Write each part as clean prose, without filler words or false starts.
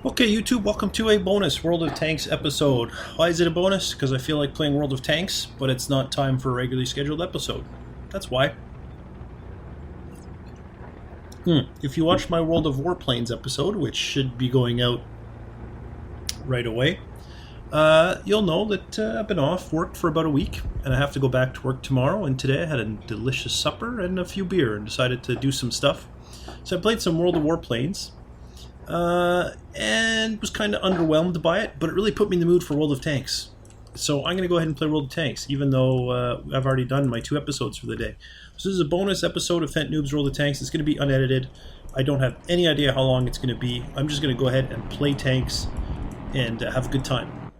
Okay, YouTube, welcome to a bonus World of Tanks episode. Why is it a bonus? Because I feel like playing World of Tanks, but it's not time for a regularly scheduled episode. That's why. If you watched my World of Warplanes episode, which should be going out right away, you'll know that I've been off, worked for about a week, and I have to go back to work tomorrow, and today I had a delicious supper and a few beer, and decided to do some stuff. So I played some World of Warplanes. And was kind of underwhelmed by it, but it really put me in the mood for World of Tanks. So I'm going to go ahead and play World of Tanks, even though I've already done my 2 episodes for the day. So this is a bonus episode of Phent Noobs World of Tanks. It's going to be unedited. I don't have any idea how long it's going to be. I'm just going to go ahead and play tanks and have a good time.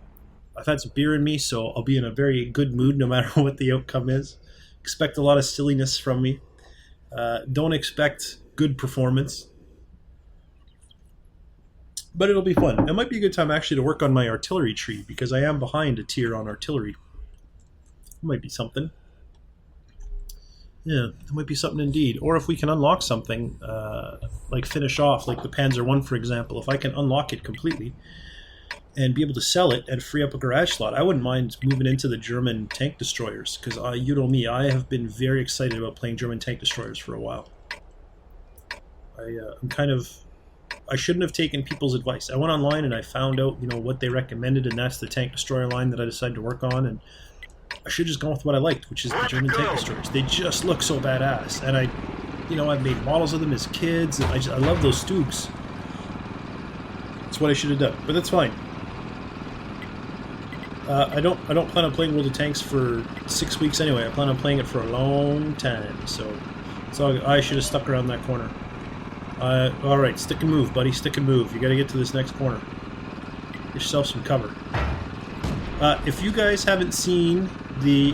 I've had some beer in me, so I'll be in a very good mood no matter what the outcome is. Expect a lot of silliness from me. Don't expect good performance. But it'll be fun. It might be a good time actually to work on my artillery tree, because I am behind a tier on artillery. It might be something. Yeah, it might be something indeed. Or if we can unlock something, like finish off, like the Panzer I, for example, if I can unlock it completely and be able to sell it and free up a garage slot, I wouldn't mind moving into the German tank destroyers, because you know me, I have been very excited about playing German tank destroyers for a while. I'm kind of... I shouldn't have taken people's advice. I went online and I found out, what they recommended, and that's the tank destroyer line that I decided to work on, and I should have just gone with what I liked, which is the German tank destroyers. They just look so badass, and I've made models of them as kids, and I love those Stoogs. That's what I should have done, but that's fine. I don't plan on playing World of Tanks for 6 weeks anyway. I plan on playing it for a long time, so I should have stuck around that corner. Alright, stick and move, buddy. Stick and move. You gotta get to this next corner. Get yourself some cover. If you guys haven't seen the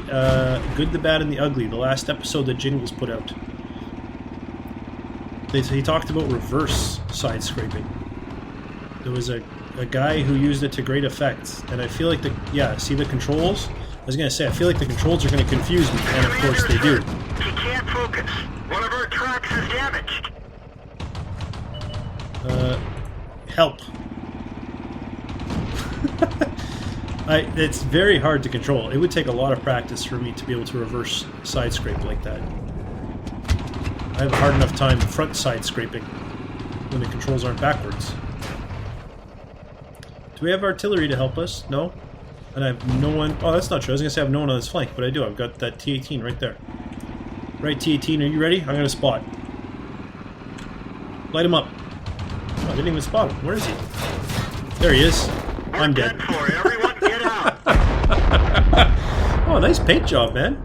Good, the Bad, and the Ugly, the last episode that Jingles put out, he talked about reverse side scraping. There was a guy who used it to great effect, and I feel like see the controls? I was gonna say, I feel like the controls are gonna confuse me, and of course they do. He can't focus. One of our tracks is damaged. Help. It's very hard to control. It would take a lot of practice for me to be able to reverse side scrape like that. I have a hard enough time front side scraping when the controls aren't backwards. Do we have artillery to help us? No? And I have no one... Oh, that's not true. I was going to say I have no one on this flank, but I do. I've got that T-18 right there. Right, T-18, are you ready? I'm going to spot. Light him up. Oh, I didn't even spot him. Where is he? There he is. I'm dead. Everyone get out. Oh, nice paint job, man.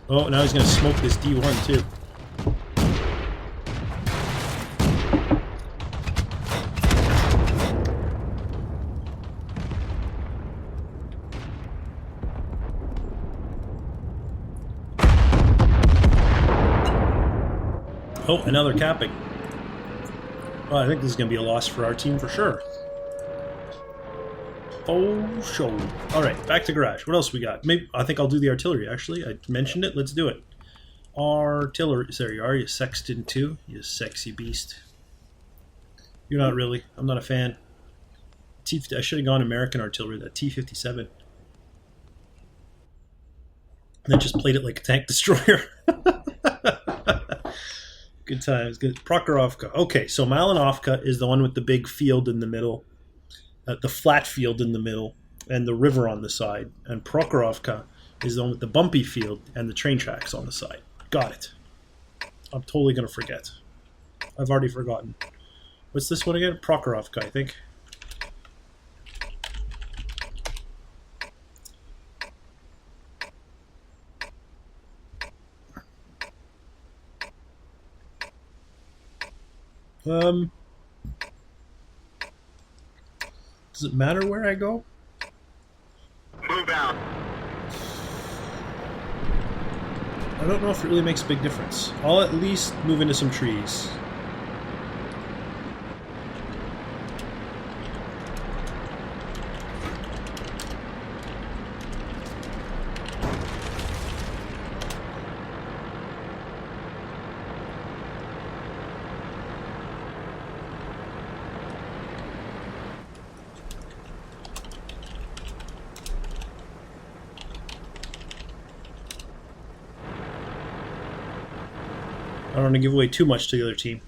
Oh, now he's going to smoke this D1 too. Oh, and now they're capping. Well, I think this is going to be a loss for our team for sure. Oh, show. Alright, back to garage. What else we got? Maybe I think I'll do the artillery, actually. I mentioned it. Let's do it. Artillery. There you are, you Sexton too. You sexy beast. You're not really. I'm not a fan. I should have gone American artillery, that T-57. And then just played it like a tank destroyer. Good times. Good. Prokhorovka. Okay, so Malinovka is the one with the big field in the middle, the flat field in the middle, and the river on the side. And Prokhorovka is the one with the bumpy field and the train tracks on the side. Got it. I'm totally going to forget. I've already forgotten. What's this one again? Prokhorovka, I think. Does it matter where I go? Move out. I don't know if it really makes a big difference. I'll at least move into some trees. don't want to give away too much to the other team.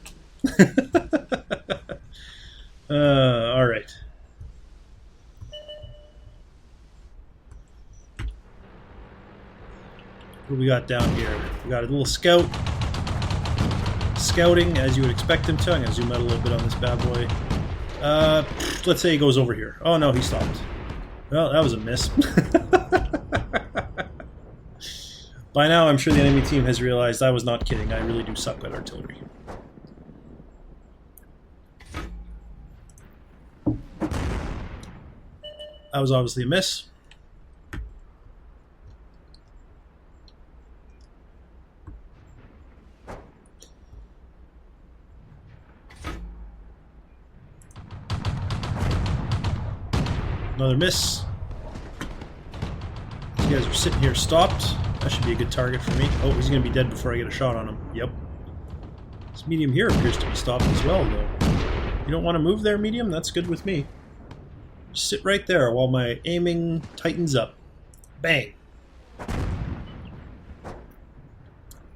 Alright. What do we got down here? We got a little scout. Scouting, as you would expect him to. I'm going to zoom out a little bit on this bad boy. Let's say he goes over here. Oh no, he stopped. Well, that was a miss. By now, I'm sure the enemy team has realized I was not kidding. I really do suck at artillery. That was obviously a miss. Another miss. These guys are sitting here stopped. That should be a good target for me. Oh, he's going to be dead before I get a shot on him. Yep. This medium here appears to be stopped as well, though. You don't want to move there, medium? That's good with me. Just sit right there while my aiming tightens up. Bang.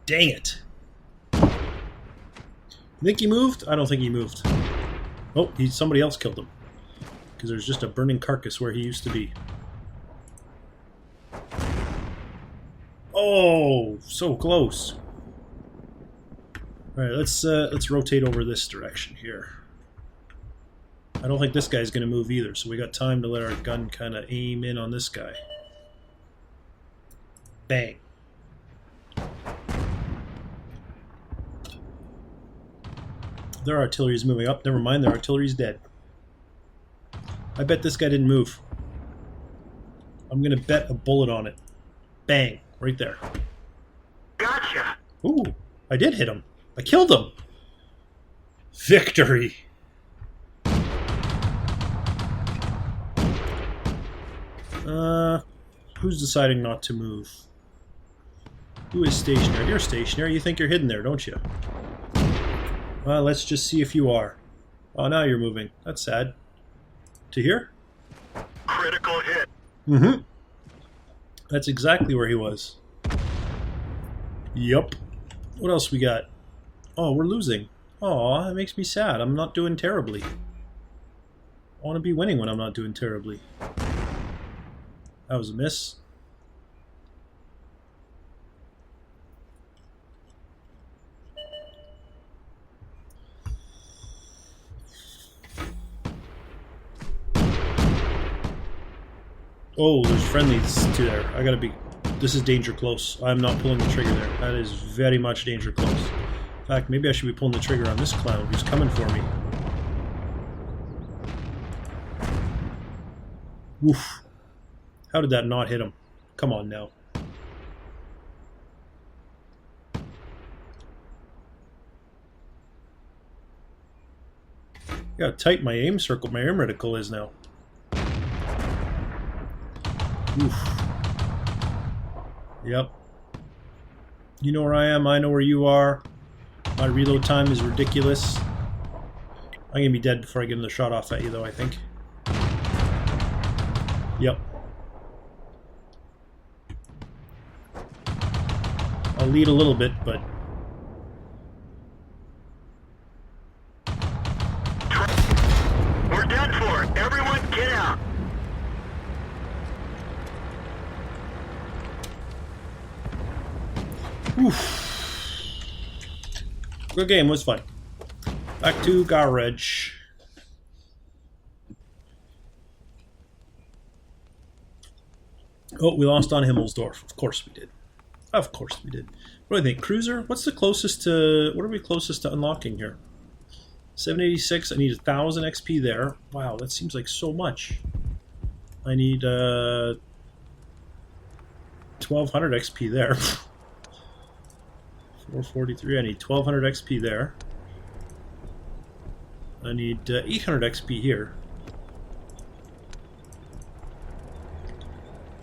Dang it. You think he moved? I don't think he moved. Oh, somebody else killed him. Because there's just a burning carcass where he used to be. Oh, so close. All right, let's rotate over this direction here. I don't think this guy's going to move either, so we got time to let our gun kind of aim in on this guy. Bang. Their artillery's moving up. Never mind, their artillery's dead. I bet this guy didn't move. I'm going to bet a bullet on it. Bang. Right there. Gotcha. Ooh, I did hit him. I killed him. Victory. Who's deciding not to move? Who is stationary? You're stationary. You think you're hidden there, don't you? Well, let's just see if you are. Oh, now you're moving. That's sad. To here? Critical hit. Mm-hmm. That's exactly where he was. Yup. What else we got? Oh, we're losing. Aw, that makes me sad. I'm not doing terribly. I want to be winning when I'm not doing terribly. That was a miss. Oh, there's friendlies to there. I gotta be... This is danger close. I'm not pulling the trigger there. That is very much danger close. In fact, maybe I should be pulling the trigger on this clown who's coming for me. Woof. How did that not hit him? Come on now. Look how tight my aim circle, my aim reticle is now. Oof. Yep. You know where I am, I know where you are. My reload time is ridiculous. I'm gonna be dead before I get another shot off at you though, I think. Yep. I'll lead a little bit, but... We're done for. Everyone get out. Oof. Good game, was fun. Back to garage. Oh, we lost on Himmelsdorf. Of course we did. Of course we did. What do I think? Cruiser? What's the closest to... What are we closest to unlocking here? 786. I need 1,000 XP there. Wow, that seems like so much. I need 1,200 XP there. 443. I need 1,200 XP there. I need 800 XP here.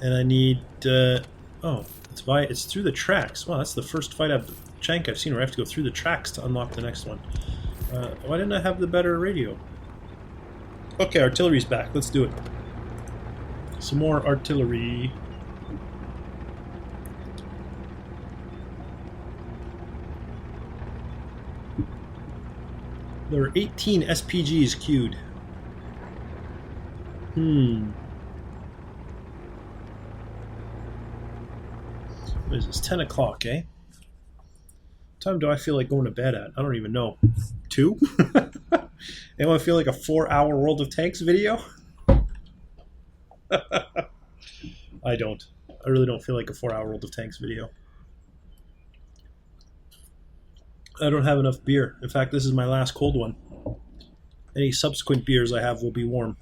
And I need... oh, it's through the tracks. Wow, that's the first fight I've seen where I have to go through the tracks to unlock the next one. Why didn't I have the better radio? Okay, artillery's back. Let's do it. Some more artillery. There are 18 SPGs queued. What is this? 10 o'clock, eh? What time do I feel like going to bed at? I don't even know. 2? Anyone feel like a 4-hour World of Tanks video? I don't. I really don't feel like a 4-hour World of Tanks video. I don't have enough beer. In fact, this is my last cold one. Any subsequent beers I have will be warm.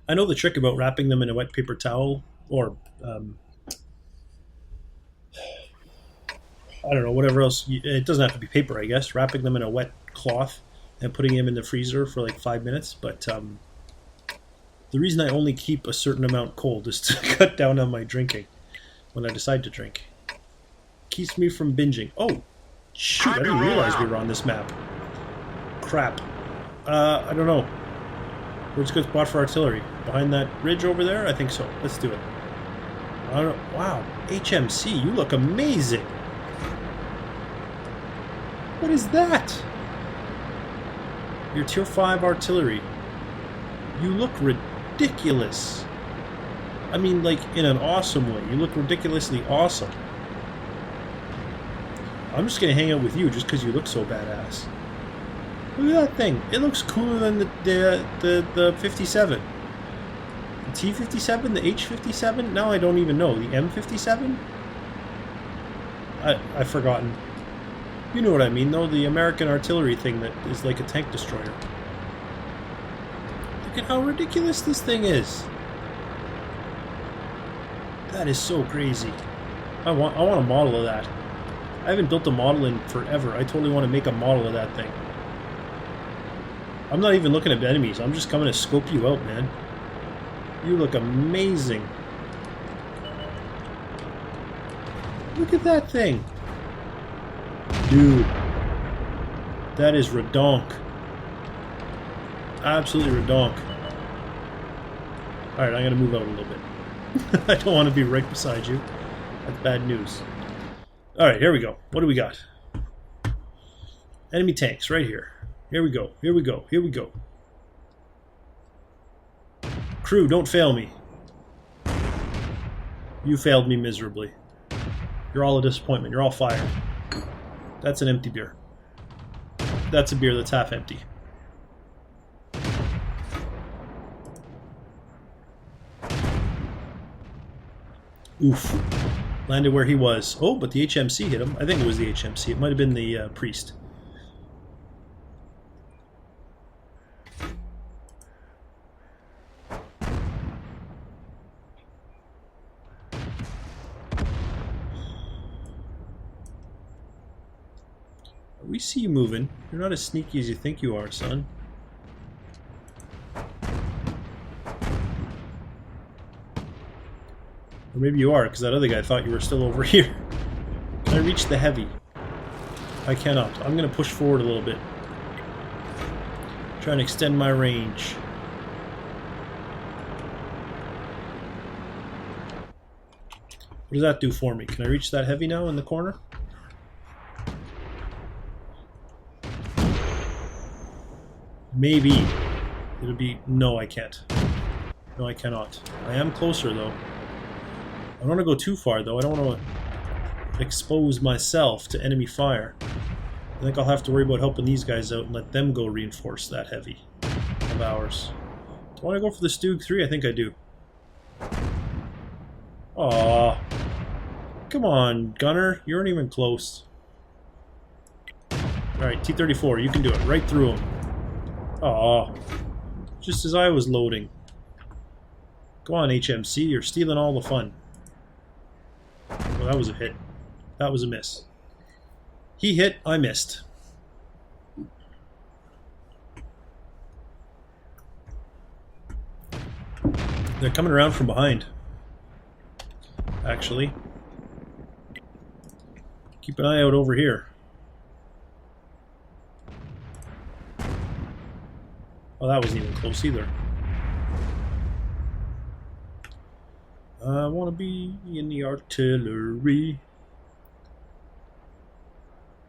I know the trick about wrapping them in a wet paper towel, or I don't know, whatever else. It doesn't have to be paper, I guess. Wrapping them in a wet cloth and putting them in the freezer for like 5 minutes. But the reason I only keep a certain amount cold is to cut down on my drinking when I decide to drink. Keeps me from binging. Oh, shoot, I didn't realize we were on this map. Crap. I don't know. Where's a good spot for artillery? Behind that ridge over there? I think so. Let's do it. I don't know. Wow, HMC, you look amazing. What is that? Your tier 5 artillery. You look ridiculous. I mean, like, in an awesome way. You look ridiculously awesome. I'm just gonna hang out with you just because you look so badass. Look at that thing. It looks cooler than the 57. The T57? The H57? Now I don't even know. The M57? I've forgotten. You know what I mean, though. The American artillery thing that is like a tank destroyer. Look at how ridiculous this thing is. That is so crazy. I want a model of that. I haven't built a model in forever. I totally want to make a model of that thing. I'm not even looking at enemies. I'm just coming to scope you out, man. You look amazing. Look at that thing. Dude. That is redonk. Absolutely redonk. Alright, I'm going to move out a little bit. I don't want to be right beside you. That's bad news. Alright, here we go. What do we got? Enemy tanks, right here. Here we go. Here we go. Here we go. Crew, don't fail me. You failed me miserably. You're all a disappointment. You're all fired. That's an empty beer. That's a beer that's half empty. Oof. Landed where he was. Oh, but the HMC hit him. I think it was the HMC. It might have been the priest. We see you moving. You're not as sneaky as you think you are, son. Or maybe you are, because that other guy thought you were still over here. Can I reach the heavy? I cannot. I'm going to push forward a little bit. Try and extend my range. What does that do for me? Can I reach that heavy now in the corner? Maybe. It'll be... No, I can't. No, I cannot. I am closer, though. I don't want to go too far, though. I don't want to expose myself to enemy fire. I think I'll have to worry about helping these guys out and let them go reinforce that heavy of ours. Do I want to go for the Stug 3? I think I do. Aww. Come on, Gunner. You aren't even close. Alright, T-34. You can do it. Right through him. Aww. Just as I was loading. Go on, HMC. You're stealing all the fun. Well, that was a hit. That was a miss. He hit, I missed. They're coming around from behind. Actually. Keep an eye out over here. Oh, that wasn't even close either. I want to be in the artillery.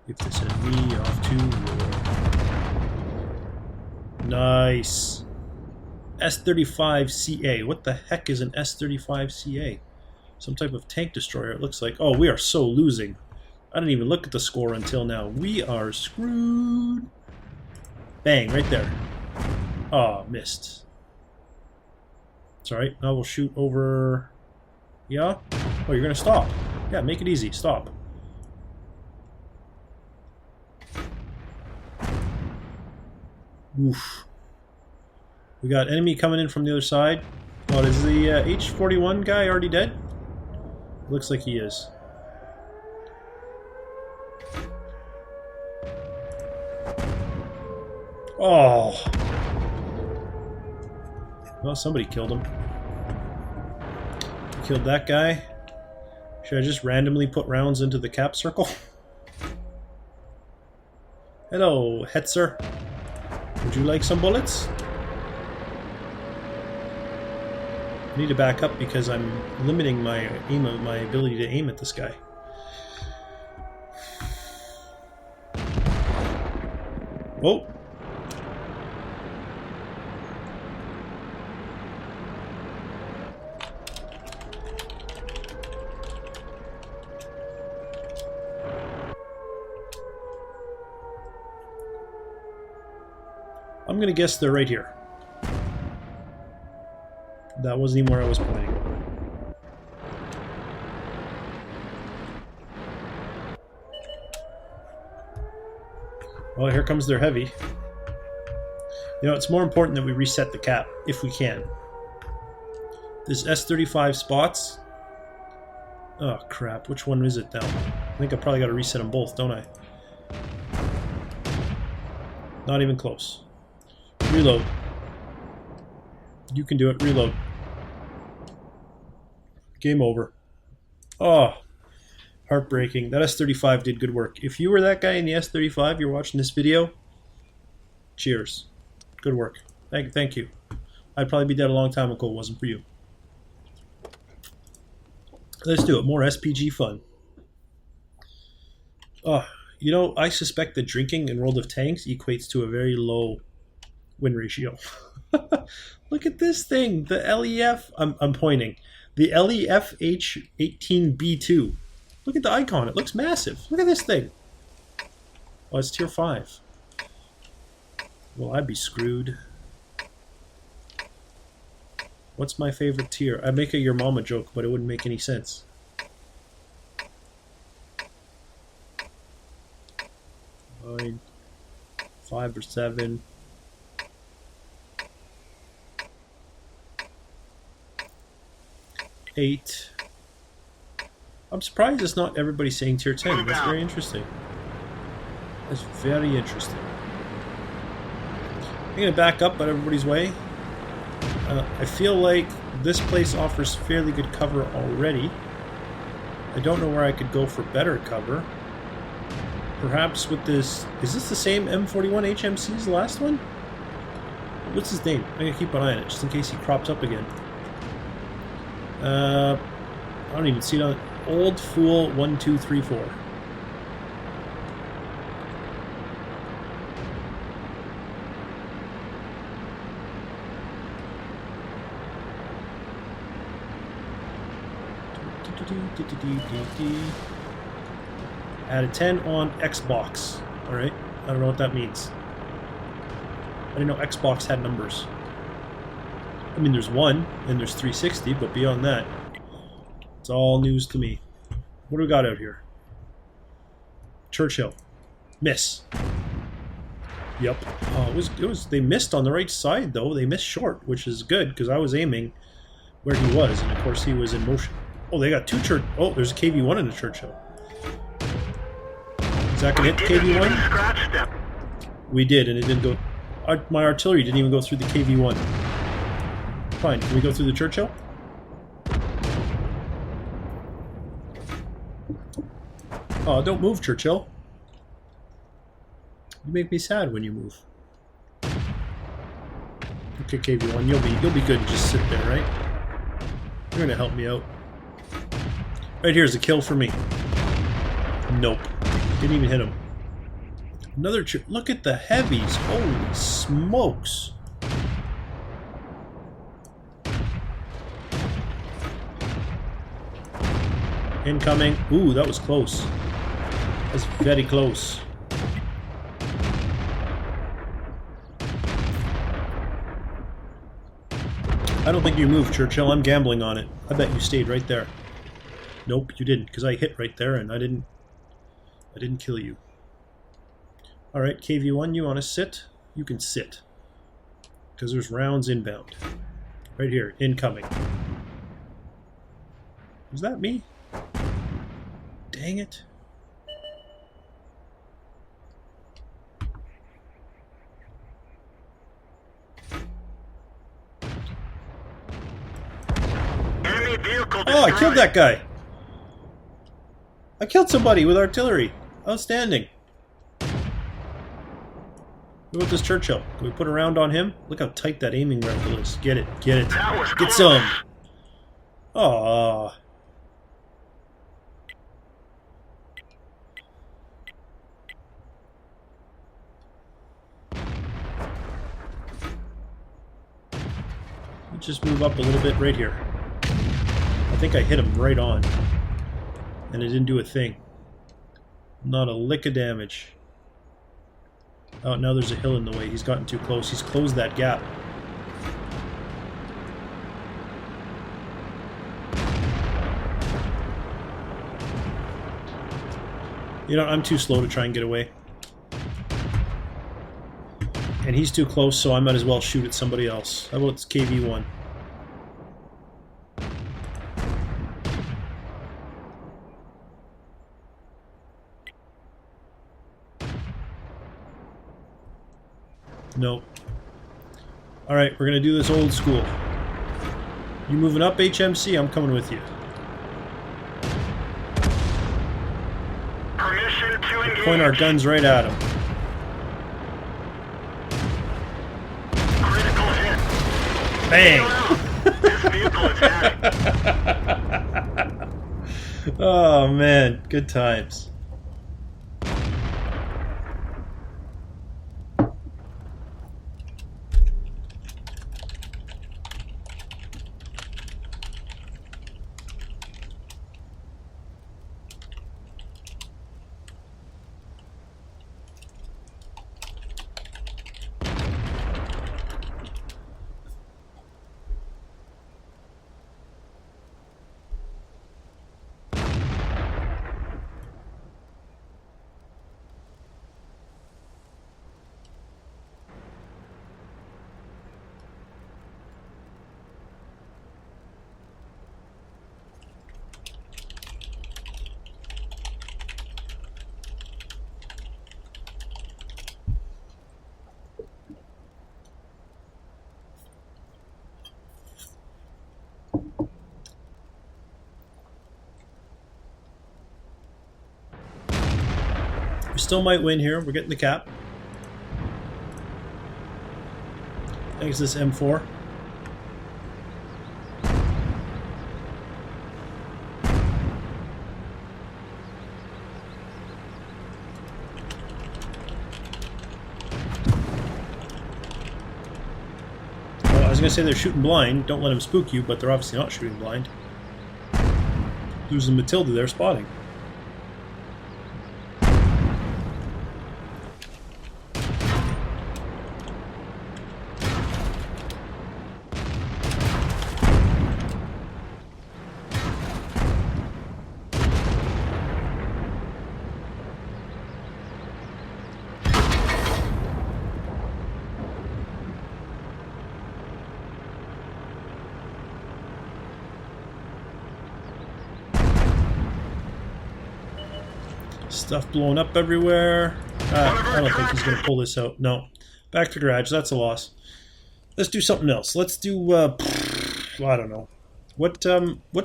If they send me off to war. Nice. S-35CA. What the heck is an S-35CA? Some type of tank destroyer, it looks like. Oh, we are so losing. I didn't even look at the score until now. We are screwed. Bang, right there. Oh, missed. It's alright. Now we'll shoot over... Yeah? Oh, you're going to stop. Yeah, make it easy. Stop. Oof. We got enemy coming in from the other side. What, is the H-41 guy already dead? Looks like he is. Oh. Well, somebody killed him. Killed that guy. Should I just randomly put rounds into the cap circle? Hello, Hetzer. Would you like some bullets? I need to back up because I'm limiting my ability to aim at this guy. Whoa. I'm gonna guess they're right here. That wasn't even where I was pointing. Well, here comes their heavy. You know, it's more important that we reset the cap, if we can. This S-35 spots. Oh, crap. Which one is it now? I think I probably got to reset them both, don't I? Not even close. Reload. You can do it. Reload. Game over. Oh, heartbreaking. That S-35 did good work. If you were that guy in the S-35, you're watching this video, cheers. Good work. Thank you. I'd probably be dead a long time ago if it wasn't for you. Let's do it. More SPG fun. Oh, you know, I suspect that drinking in World of Tanks equates to a very low win ratio. Look at this thing. The LEF. I'm pointing. The LEF H18B2. Look at the icon. It looks massive. Look at this thing. Oh, it's tier 5. Well, I'd be screwed. What's my favorite tier? I'd make a your mama joke, but it wouldn't make any sense. Fine. 5 or 7. 8. I'm surprised it's not everybody saying tier 10. That's very interesting. That's very interesting. I'm going to back up out everybody's way. I feel like this place offers fairly good cover already. I don't know where I could go for better cover. Perhaps with this... Is this the same M41 HMC as the last one? What's his name? I'm going to keep an eye on it just in case he crops up again. I don't even see it on... Old Fool 1234. Add a 10 on Xbox. Alright, I don't know what that means. I didn't know Xbox had numbers. I mean, there's 1 and there's 360, but beyond that, it's all news to me. What do we got out here? Churchill. Miss. Yep. Oh, it was. They missed on the right side though. They missed short, which is good because I was aiming where he was, and of course he was in motion. Oh, they got 2 Churchill. Oh, there's a KV-1 and a Churchill. Is that gonna hit the KV-1? We did, and it didn't go. My artillery didn't even go through the KV-1. Fine. Can we go through the Churchill? Oh, don't move, Churchill. You make me sad when you move. Okay, KV-1, you'll be good and just sit there, right? You're gonna help me out. Right here's a kill for me. Nope. Didn't even hit him. Another look at the heavies. Holy smokes. Incoming. Ooh, that was close. That's very close. I don't think you moved, Churchill. I'm gambling on it. I bet you stayed right there. Nope, you didn't, because I hit right there and I didn't kill you. Alright, KV1, you want to sit? You can sit. Because there's rounds inbound. Right here, incoming. Was that me? Dang it. Enemy vehicle destroyed. Oh, I killed that guy! I killed somebody with artillery! Outstanding! What about this Churchill? Can we put a round on him? Look how tight that aiming rifle is. Get it, get it. That was Get close. some! Aww. Just move up a little bit right here. I think I hit him right on. And it didn't do a thing. Not a lick of damage. Oh, now there's a hill in the way. He's gotten too close. He's closed that gap. You know, I'm too slow to try and get away. And he's too close, so I might as well shoot at somebody else. How about KV1? Nope. Alright, we're gonna do this old school. You moving up, HMC? I'm coming with you. Permission to engage. Point our guns right at him. Critical hit. Bang! This vehicle is hacking. Oh man, good times. We still might win here. We're getting the cap. Thanks to this M4. Well, I was going to say they're shooting blind. Don't let them spook you, but they're obviously not shooting blind. Losing Matilda there, spotting. Stuff blowing up everywhere. I don't think he's going to pull this out. No. Back to garage. That's a loss. Let's do something else. Let's do, I don't know. What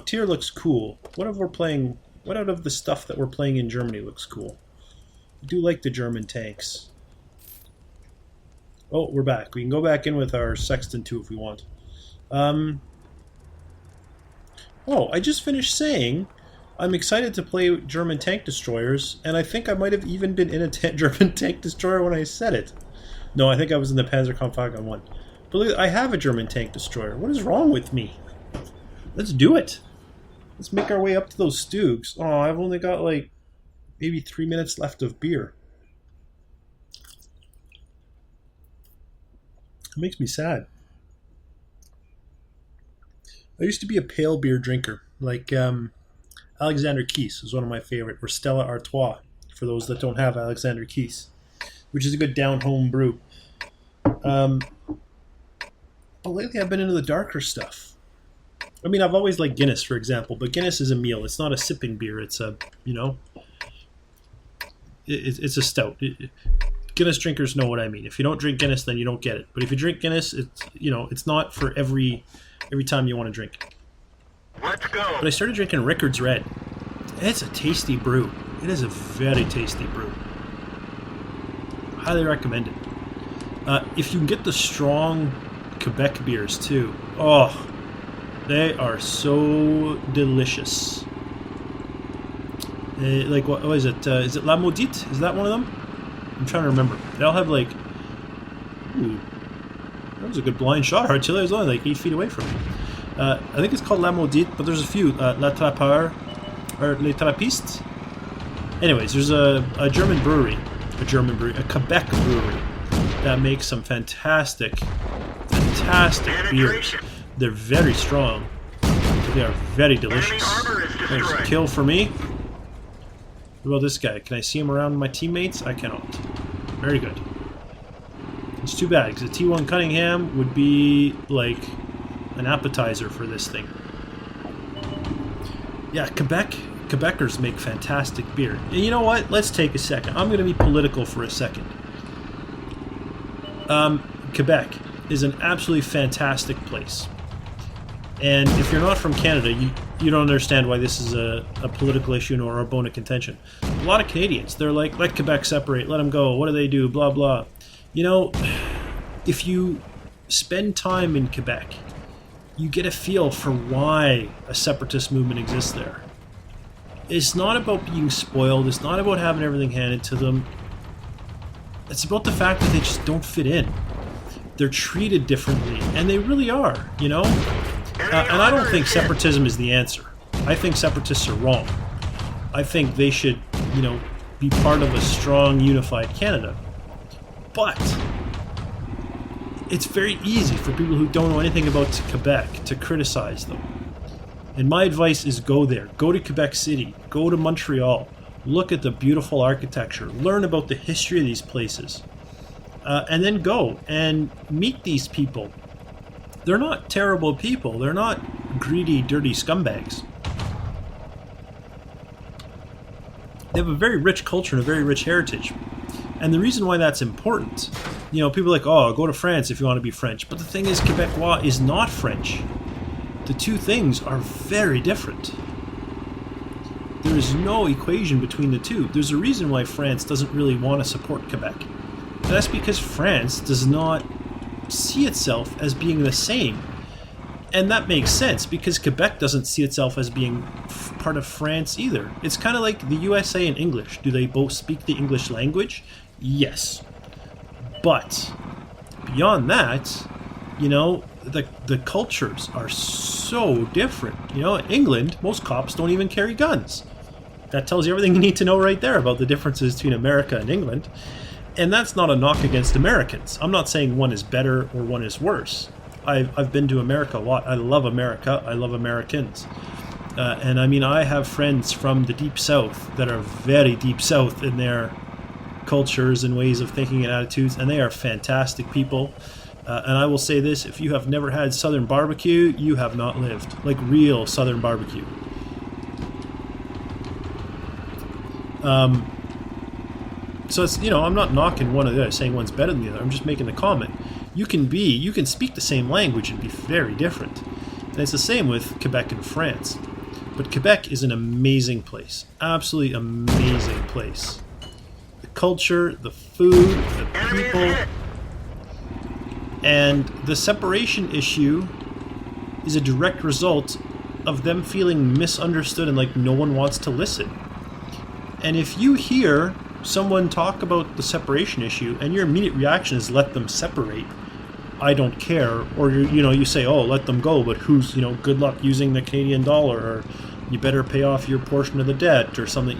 tier looks cool? What out of the stuff that we're playing in Germany looks cool? I do like the German tanks. Oh, we're back. We can go back in with our Sexton too if we want. Oh, I just finished saying I'm excited to play German tank destroyers, and I think I might have even been in a German tank destroyer when I said it. No, I think I was in the Panzerkampfwagen 1. But look, I have a German tank destroyer. What is wrong with me? Let's do it. Let's make our way up to those Stugs. Oh, I've only got like maybe 3 minutes left of beer. It makes me sad. I used to be a pale beer drinker, like Alexander Keith's is one of my favorite, or Stella Artois, for those that don't have Alexander Keith's, which is a good down-home brew. But lately I've been into the darker stuff. I mean, I've always liked Guinness, for example, but Guinness is a meal. It's not a sipping beer. It's a, you know, it's a stout. Guinness drinkers know what I mean. If you don't drink Guinness, then you don't get it. But if you drink Guinness, it's, you know, it's not for every time you want to drink. Let's go. But I started drinking Rickard's Red. It's a tasty brew. It is a very tasty brew. Highly recommend it. If you can get the strong Quebec beers too, oh, they are so delicious. Like what is it? Is it La Maudite? Is that one of them? I'm trying to remember. They all have like, ooh, that was a good blind shot. Artillery was only like 8 feet away from me. I think it's called La Maudite, but there's a few. La Trappeur, or Les Trappistes. Anyways, there's a German brewery, a Quebec brewery, that makes some fantastic beers. They're very strong. They are very delicious. There's a kill for me. What about this guy? Can I see him around my teammates? I cannot. Very good. It's too bad, because a T1 Cunningham would be like an appetizer for this thing. Yeah, Quebecers make fantastic beer. And you know what? Let's take a second. I'm going to be political for a second. Quebec is an absolutely fantastic place. And if you're not from Canada, you don't understand why this is a political issue or a bone of contention. A lot of Canadians, they're like, let Quebec separate, let them go, what do they do, blah, blah. You know, if you spend time in Quebec, you get a feel for why a separatist movement exists there. It's not about being spoiled, it's not about having everything handed to them. It's about the fact that they just don't fit in. They're treated differently, and they really are, you know? And I don't think separatism is the answer. I think separatists are wrong. I think they should, you know, be part of a strong, unified Canada. But it's very easy for people who don't know anything about Quebec to criticize them. And my advice is go there. Go to Quebec City. Go to Montreal. Look at the beautiful architecture. Learn about the history of these places. And then go and meet these people. They're not terrible people. They're not greedy, dirty scumbags. They have a very rich culture and a very rich heritage. And the reason why that's important, you know, people are like, oh, go to France if you want to be French. But the thing is, Quebecois is not French. The two things are very different. There is no equation between the two. There's a reason why France doesn't really want to support Quebec. And that's because France does not see itself as being the same. And that makes sense, because Quebec doesn't see itself as being part of France either. It's kind of like the USA and English. Do they both speak the English language? Yes. But beyond that, you know, the cultures are so different. You know, in England, most cops don't even carry guns. That tells you everything you need to know right there about the differences between America and England. And that's not a knock against Americans. I'm not saying one is better or one is worse. I've been to America a lot. I love America. I love Americans. And I mean, I have friends from the Deep South that are very deep South in their cultures and ways of thinking and attitudes, and they are fantastic people. And I will say this, if you have never had Southern barbecue, you have not lived. Like real Southern barbecue. So it's, you know, I'm not knocking one or the other, saying one's better than the other. I'm just making a comment. You can speak the same language and be very different. And it's the same with Quebec and France. But Quebec is an amazing place. Absolutely amazing place. The culture, the food, the people. And the separation issue is a direct result of them feeling misunderstood and like no one wants to listen. And if you hear someone talk about the separation issue and your immediate reaction is let them separate, I don't care, or you say, oh, let them go, but who's, good luck using the Canadian dollar, or you better pay off your portion of the debt or something,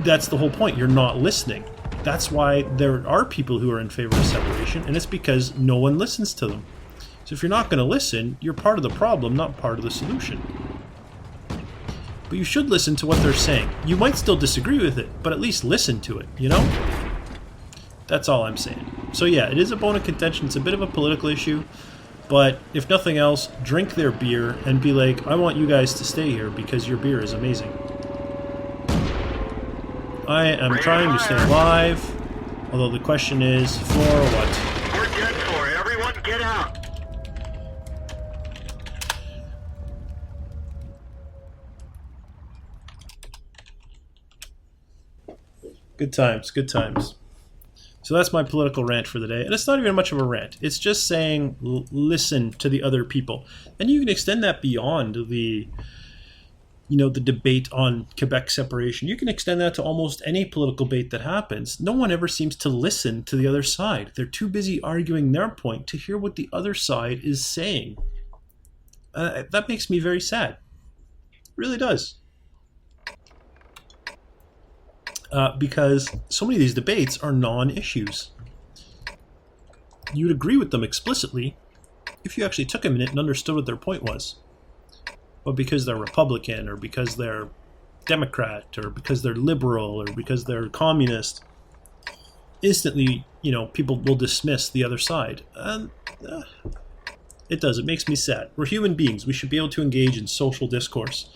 that's the whole point. You're not listening. That's why there are people who are in favor of separation, and it's because no one listens to them. So if you're not going to listen, you're part of the problem, not part of the solution. But you should listen to what they're saying. You might still disagree with it, but at least listen to it, That's all I'm saying. So yeah, it is a bone of contention. It's a bit of a political issue, but if nothing else, drink their beer and be like, I want you guys to stay here because your beer is amazing. I am trying to stay alive, although the question is, for what? We're dead for it. Everyone get out. Good times, good times. So that's my political rant for the day. And it's not even much of a rant. It's just saying listen to the other people. And you can extend that beyond the debate on Quebec separation. You can extend that to almost any political debate that happens. No one ever seems to listen to the other side. They're too busy arguing their point to hear what the other side is saying. That makes me very sad. It really does. Because so many of these debates are non-issues. You'd agree with them explicitly if you actually took a minute and understood what their point was. But because they're Republican, or because they're Democrat, or because they're liberal, or because they're communist, instantly, people will dismiss the other side. And it does. It makes me sad. We're human beings. We should be able to engage in social discourse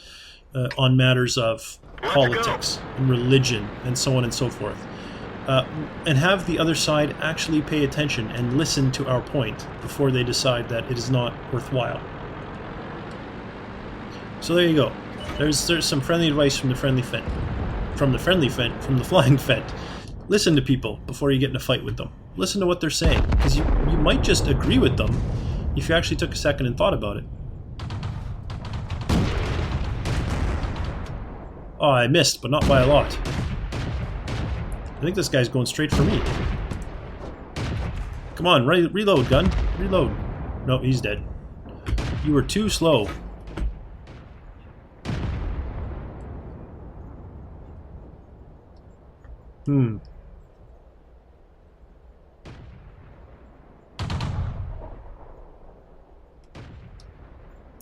on matters of politics and religion and so on and so forth. And have the other side actually pay attention and listen to our point before they decide that it is not worthwhile. So there you go. There's some friendly advice from the friendly Phent. From the flying Phent. Listen to people before you get in a fight with them. Listen to what they're saying, because you might just agree with them if you actually took a second and thought about it. Oh, I missed, but not by a lot. I think this guy's going straight for me. Come on, reload, gun. Reload. No, he's dead. You were too slow.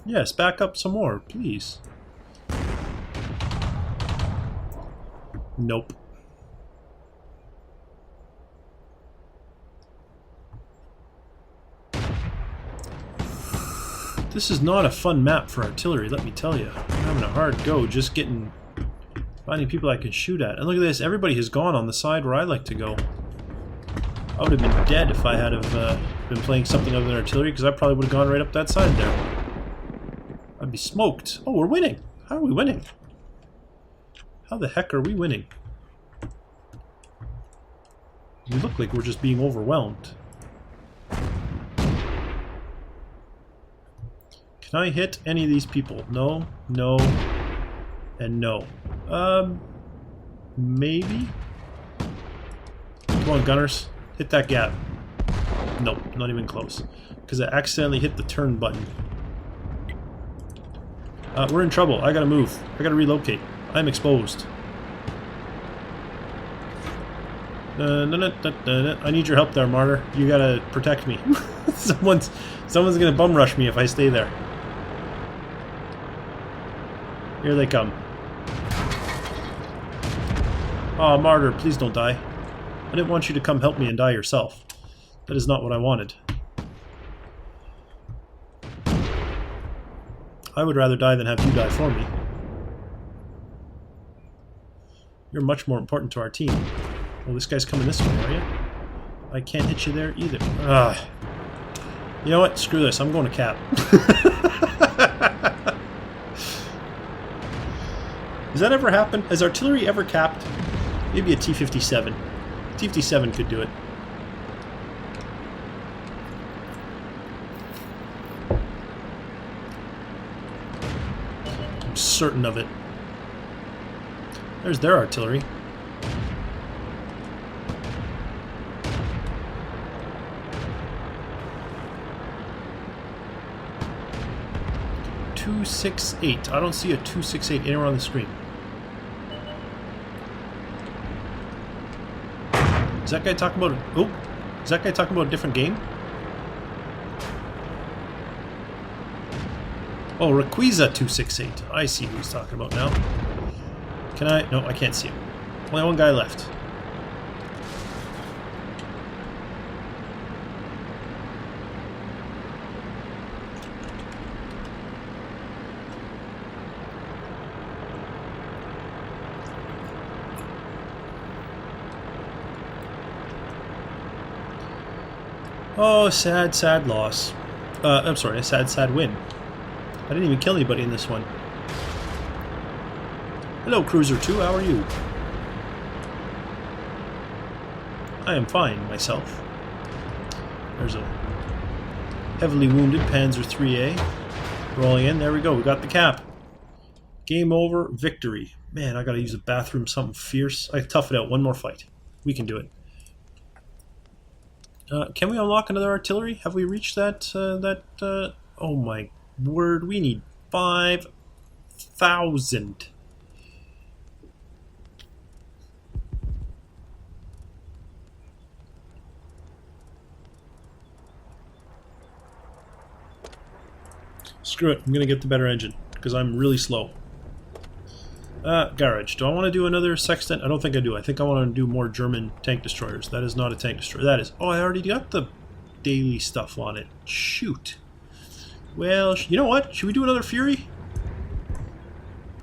Yes, back up some more, please. Nope. This is not a fun map for artillery, let me tell you. I'm having a hard go just finding people I can shoot at. And look at this, everybody has gone on the side where I like to go. I would have been dead if I had been playing something other than artillery, because I probably would have gone right up that side there. I'd be smoked. Oh, we're winning. How are we winning? How the heck are we winning? We look like we're just being overwhelmed. Can I hit any of these people? No, no, and no. Maybe? Come on, gunners. Hit that gap. Nope, not even close. Because I accidentally hit the turn button. We're in trouble. I gotta move. I gotta relocate. I'm exposed. I need your help there, Martyr. You gotta protect me. Someone's gonna bum rush me if I stay there. Here they come. Aw, Martyr, please don't die. I didn't want you to come help me and die yourself. That is not what I wanted. I would rather die than have you die for me. You're much more important to our team. Well, this guy's coming this way, are you? I can't hit you there either. Ugh. You know what? Screw this. I'm going to cap. Has that ever happened? Has artillery ever capped? Maybe a T-57. T-57 could do it. certain of it. There's their artillery. .268. I don't see a .268 anywhere on the screen. Is that guy talking about? Oh, is that guy talking about a different game? Oh, Requiza 268. I see who he's talking about now. Can I? No, I can't see him. Only one guy left. Oh, sad, sad loss. I'm sorry, a sad, sad win. I didn't even kill anybody in this one. Hello, Cruiser 2, how are you? I am fine, myself. There's a heavily wounded Panzer IIIA rolling in. There we go, we got the cap. Game over, victory. Man, I gotta use the bathroom, something fierce. I tough it out, one more fight. We can do it. Can we unlock another artillery? Have we reached that, oh my word, we need 5,000. Screw it, I'm gonna get the better engine, because I'm really slow. Garage. Do I want to do another Sexton? I don't think I do. I think I want to do more German tank destroyers. That is not a tank destroyer. That is... Oh, I already got the daily stuff on it. Shoot. Well, you know what? Should we do another Fury?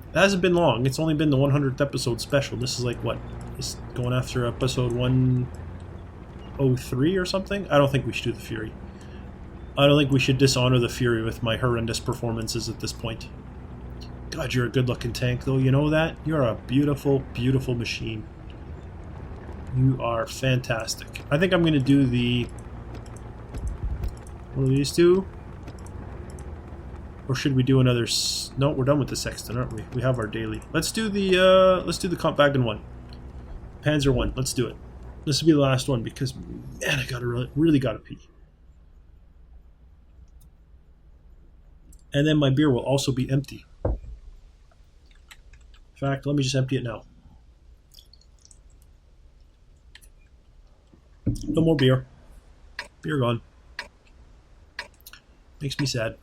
It hasn't been long. It's only been the 100th episode special. This is like, what? It's going after episode 103 or something? I don't think we should do the Fury. I don't think we should dishonor the Fury with my horrendous performances at this point. God, you're a good-looking tank, though. You know that? You're a beautiful, beautiful machine. You are fantastic. I think I'm going to do the... One of these two? Or should we do another... No, we're done with the Sexton, aren't we? We have our daily. Let's do the Kampfwagen 1. Panzer 1. Let's do it. This will be the last one, because, man, I gotta really gotta pee. And then my beer will also be empty. In fact, let me just empty it now. No more beer. Beer gone. Makes me sad.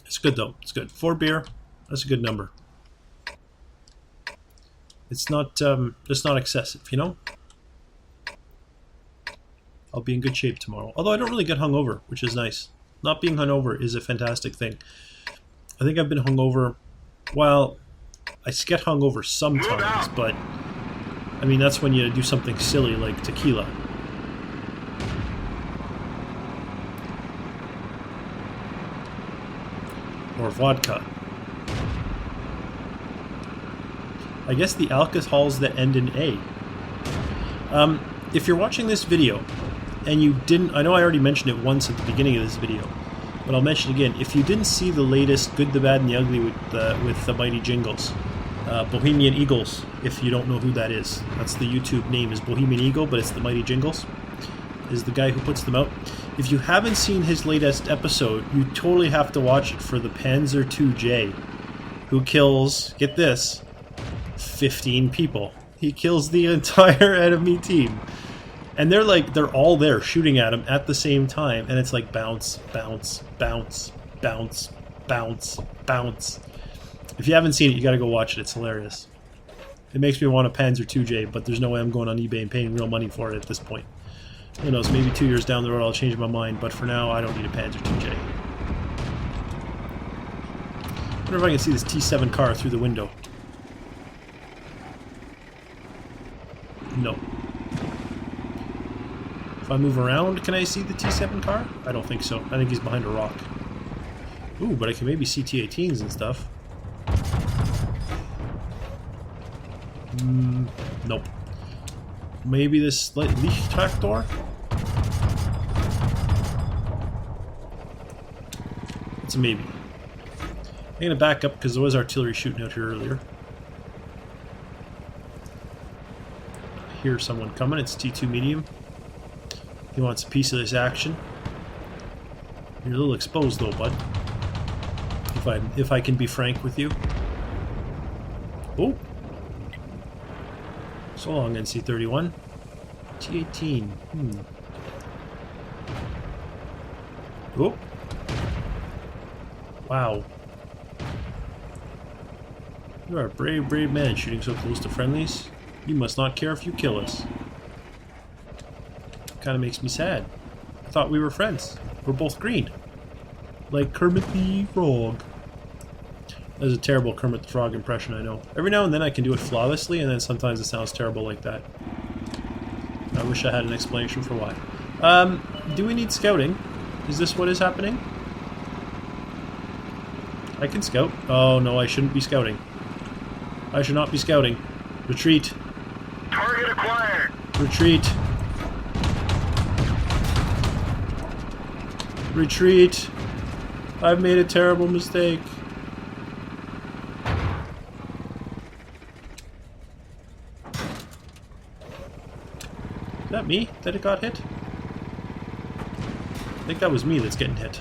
It's good though. It's good. 4 beer. That's a good number. It's not excessive, you know? I'll be in good shape tomorrow. Although I don't really get hungover, which is nice. Not being hungover is a fantastic thing. I think I've been hungover... Well, I get hungover sometimes, but... I mean, that's when you do something silly like tequila. Or vodka. I guess the alcohols that end in A. If you're watching this video... and you didn't... I know I already mentioned it once at the beginning of this video, but I'll mention it again. If you didn't see the latest Good, the Bad, and the Ugly with the Mighty Jingles, Bohemian Eagles, if you don't know who that is. That's the YouTube name, is Bohemian Eagle, but it's the Mighty Jingles, is the guy who puts them out. If you haven't seen his latest episode, you totally have to watch it for the Panzer II-J, who kills, get this, 15 people. He kills the entire enemy team. And they're all there shooting at him at the same time, and it's like bounce, bounce, bounce, bounce, bounce, bounce. If you haven't seen it, you gotta go watch it. It's hilarious. It makes me want a Panzer II-J, but there's no way I'm going on eBay and paying real money for it at this point. Who knows, maybe 2 years down the road I'll change my mind, but for now I don't need a Panzer II-J. I wonder if I can see this T7 car through the window. No. If I move around, can I see the T7 car? I don't think so. I think he's behind a rock. Ooh, but I can maybe see T18s and stuff. Nope. Maybe this Lichttractor? It's a maybe. I'm going to back up because there was artillery shooting out here earlier. I hear someone coming. It's T2 medium. He wants a piece of this action. You're a little exposed though, bud. If I can be frank with you. Oh. So long, NC-31. T-18. Oh. Wow. You are a brave, brave man shooting so close to friendlies. You must not care if you kill us. Kind of makes me sad. I thought we were friends. We're both green. Like Kermit the Frog. That was a terrible Kermit the Frog impression, I know. Every now and then I can do it flawlessly, and then sometimes it sounds terrible like that. I wish I had an explanation for why. Do we need scouting? Is this what is happening? I can scout. Oh no, I shouldn't be scouting. I should not be scouting. Retreat. Target acquired. Retreat. Retreat. I've made a terrible mistake. Is that me that it got hit? I think that was me that's getting hit.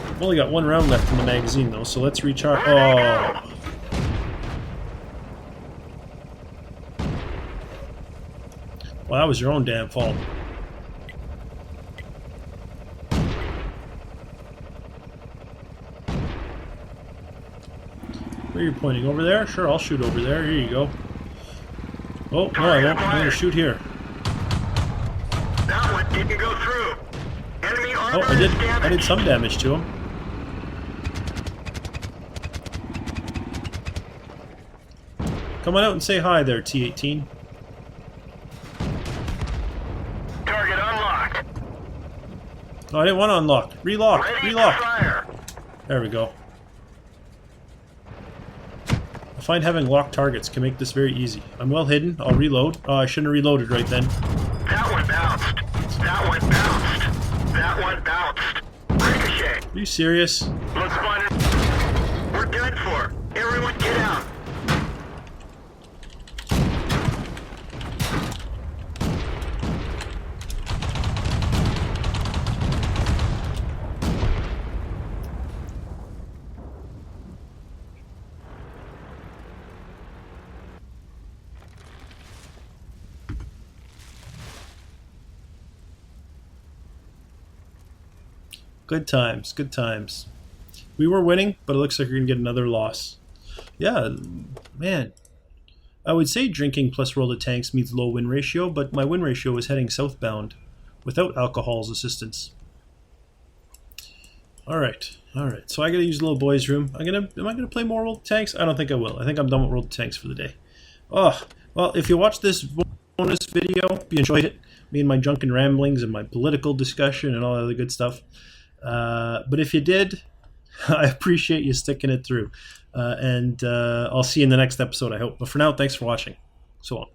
I've only got one round left in the magazine though, so let's recharge. Oh. Well, that was your own damn fault. Where are you pointing? Over there? Sure, I'll shoot over there. Here you go. Oh, no, I won't. I'm going to shoot here. That one didn't go through. Enemy armor Oh, I did some damage to him. Come on out and say hi there, T-18. Target unlocked. Oh, I didn't want to unlock. Relock. Ready Relock. to fire. There we go. I find having locked targets can make this very easy. I'm well hidden. I'll reload. Oh, I shouldn't have reloaded right then. That one bounced. That one bounced. That one bounced. Ricochet. Are you serious? Let's find it. We're done for. Everyone get out. Good times, good times. We were winning, but it looks like we're going to get another loss. Yeah, man. I would say drinking plus roll the tanks means low win ratio, but my win ratio is heading southbound without alcohol's assistance. Alright, alright. So I got to use the little boy's room. Am I going to play more roll the tanks? I don't think I will. I think I'm done with roll the tanks for the day. Oh, well, if you watch this bonus video, if you enjoyed it, me and my drunken ramblings and my political discussion and all that other good stuff. But if you did, I appreciate you sticking it through. And I'll see you in the next episode, I hope. But for now, thanks for watching. So long.